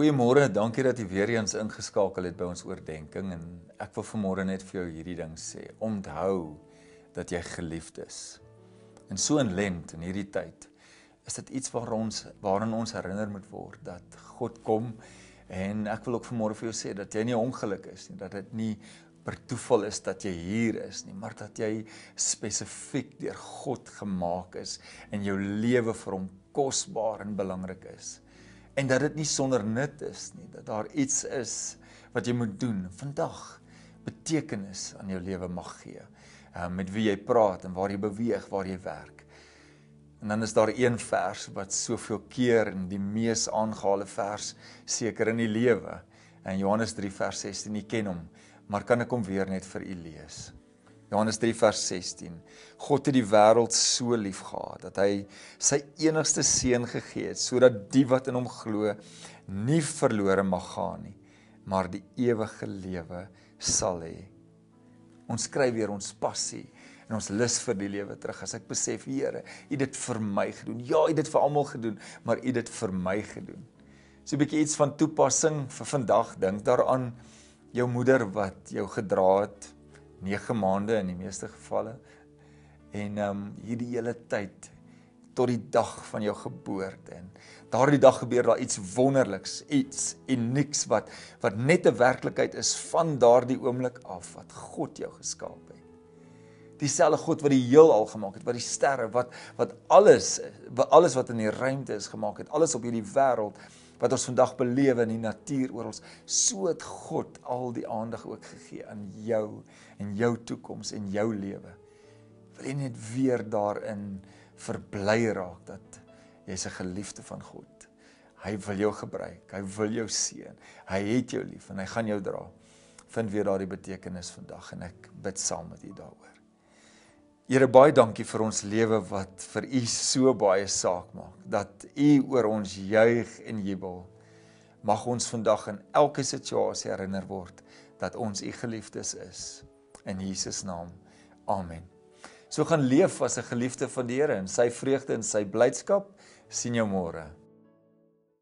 Goeiemôre, dankie dat jy weer eens ingeskakel het by ons oordeenking en ek wil vanmôre net vir jou hierdie ding sê. Onthou dat jy geliefd is. En so in Lent, in hierdie tyd, is dit iets waarin ons herinner moet word dat God kom en ek wil ook vanmôre vir jou sê dat jy nie ongeluk is nie, dat dit nie per toeval is dat jy hier is nie, maar dat jy spesifiek deur God gemaak is en jou lewe vir hom kosbaar en belangrik is. En dat dit nie sonder nut is nie, dat daar iets is wat jy moet doen, vandag betekenis aan jou lewe mag gee, met wie jy praat en waar jy beweeg, waar jy werk. En dan is daar een vers wat soveel keer in die mees aangehaalde vers seker in die lewe, en Johannes 3 vers 16, jy ken hom, maar kan ek hom weer net vir u lees? Johannes 3 vers 16, God het die wêreld so lief gehad, dat hy sy enigste seun gegee het, sodat die wat in hom glo, nie verlore mag gaan nie, maar die ewige lewe sal hê. Ons kry weer ons passie, en ons lus vir die lewe terug, as ek besef, Here, u dit vir my gedoen, ja, u dit vir almal gedoen, maar u dit vir my gedoen. So 'n bietjie iets van toepassing vir vandag, dink daaraan, jou moeder wat jou gedra het, 9 maande in die meeste gevalle, en hierdie hele tyd, tot die dag van jou geboorte, en daardie dag gebeur daar iets wonderliks, iets unieks, wat net 'n werklikheid is, van daardie oomblik af, wat God jou geskaap het. Dieselfde God wat die heelal gemaak het, wat die sterre, wat alles wat in die ruimte is gemaak het, alles op hierdie wêreld, wat ons vandag belewe in die natuur oor ons, so het God al die aandag ook gegee aan jou, en jou toekoms, en jou lewe. Wil jy net weer daarin verbly raak, dat jy is 'n geliefde van God. Hy wil jou gebruik, hy wil jou seën, hy het jou lief, en hy gaan jou dra. Vind weer daardie betekenis vandag, en ek bid saam met u daaroor. Here, baie dankie vir ons lewe wat vir u so baie saak maak, dat u oor ons juig en jubel. Mag ons vandag in elke situasie herinner word, dat ons u geliefdes is. In Jesus naam, amen. So gaan leef as 'n geliefde van die Here, en sy vreugde en sy blydskap, sien jou môre.